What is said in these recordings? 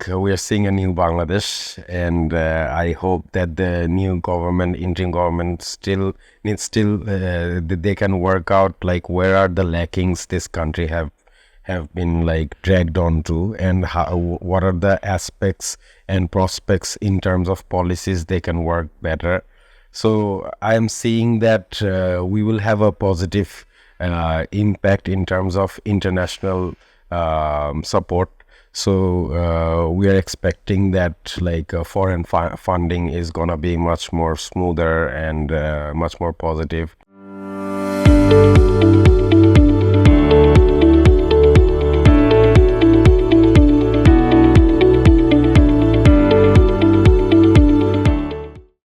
we are seeing a new Bangladesh, and I hope that the new government, interim government, they can work out like where are the lackings this country have been like dragged onto, and what are the aspects and prospects in terms of policies they can work better. So I am seeing that we will have a positive impact in terms of international support. So we are expecting that like foreign funding is gonna be much more smoother and much more positive.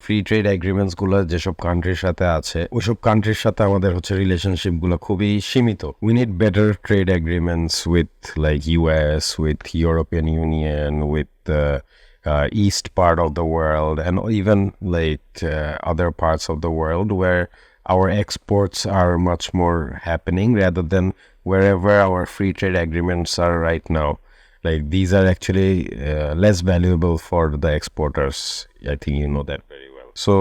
Free trade agreements গুলো যেসব কান্ট্রির সাথে আছে ওইসব কান্ট্রির সাথে আমাদের হচ্ছে রিলেশনশিপ গুলো খুবই সীমিত। We need better trade agreements with like US, with European union, with east part of the world, and even like other parts of the world where our exports are much more happening rather than wherever our free trade agreements are right now. Like these are actually less valuable for the exporters. I think you know that very well. So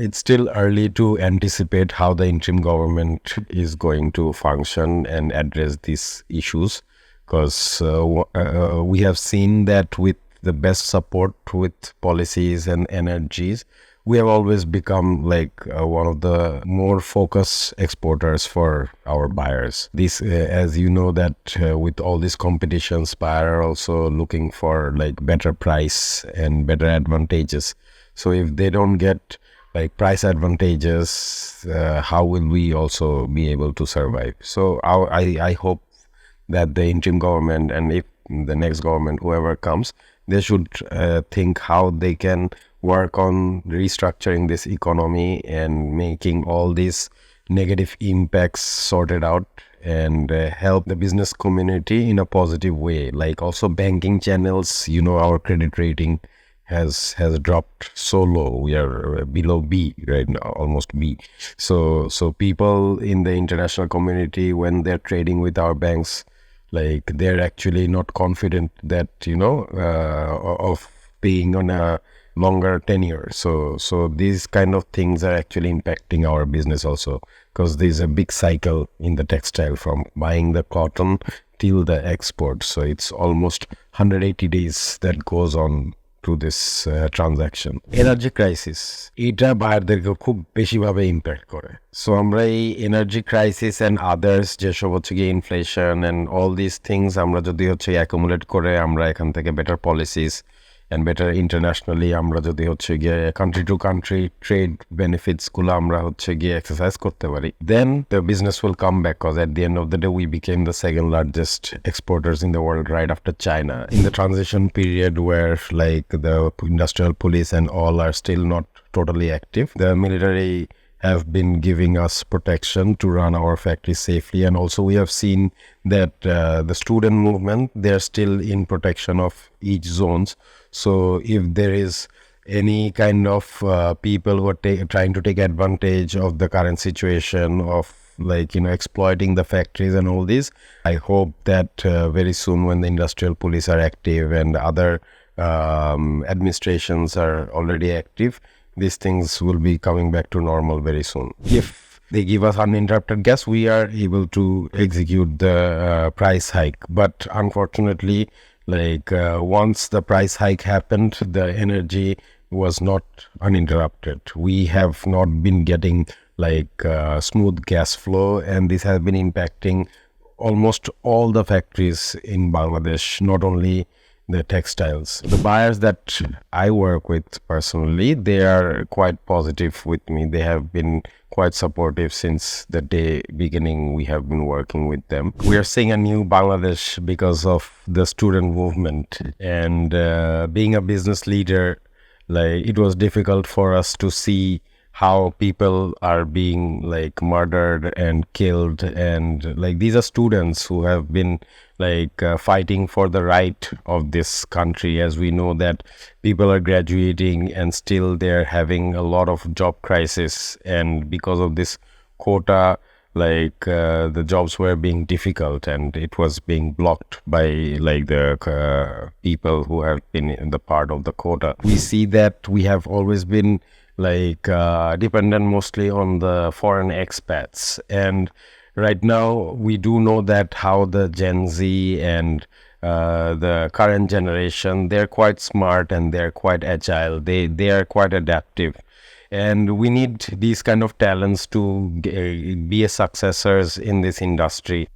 it's still early to anticipate how the interim government is going to function and address these issues, because we have seen that with the best support with policies and energies, we have always become like one of the more focused exporters for our buyers. This, as you know, that with all these competitions, buyers are also looking for like better price and better advantages. So if they don't get like price advantages, how will we also be able to survive? So I hope that the interim government, and if the next government, whoever comes, they should think how they can work on restructuring this economy and making all these negative impacts sorted out, and help the business community in a positive way. Like also banking channels, you know, our credit rating has dropped so low. We are below B right now, almost B. So people in the international community, when they're trading with our banks, like they're actually not confident that, you know, of paying on a longer tenure. So these kind of things are actually impacting our business also, because there's a big cycle in the textile from buying the cotton till the export. So it's almost 180 days that goes on to this transaction. Energy crisis এটা বায়ারদেরকে খুব বেশিভাবে impact করে। So আমরা এই energy crisis and others যেসব হচ্ছে গিয়ে inflation and all this things আমরা যদি হচ্ছে অ্যাকুমুলেট করে আমরা এখান থেকে better policies and better internationally আমরা যদি হচ্ছে গিয়ে country to country trade benefits গুলো আমরা হচ্ছে গিয়ে exercise করতে পারি, then the business will come back, because at the end of the day we became the second largest exporters in the world right after China. In the transition period where like the industrial police and all are still not totally active, the military have been giving us protection to run our factories safely, and also we have seen that the student movement, they're still in protection of each zones. So if there is any kind of people who are trying to take advantage of the current situation of like, you know, exploiting the factories and all this, I hope that very soon when the industrial police are active and other administrations are already active, these things will be coming back to normal very soon. If they give us uninterrupted gas, we are able to execute the price hike. But unfortunately, like once the price hike happened, the energy was not uninterrupted. We have not been getting like smooth gas flow, and this has been impacting almost all the factories in Bangladesh, not only the textiles. The buyers that I work with personally, they are quite positive with me. They have been quite supportive since the day beginning we have been working with them. We are seeing a new Bangladesh because of the student movement, and being a business leader, like it was difficult for us to see how people are being like murdered and killed, and like these are students who have been like fighting for the right of this country, as we know that people are graduating and still they're having a lot of job crisis, and because of this quota the jobs were being difficult and it was being blocked by like the people who have been in the part of the quota. We see that we have always been dependent mostly on the foreign expats, and right now we do know that how the Gen Z and the current generation, they're quite smart and they're quite agile. They are quite adaptive, and we need these kind of talents to be a successors in this industry.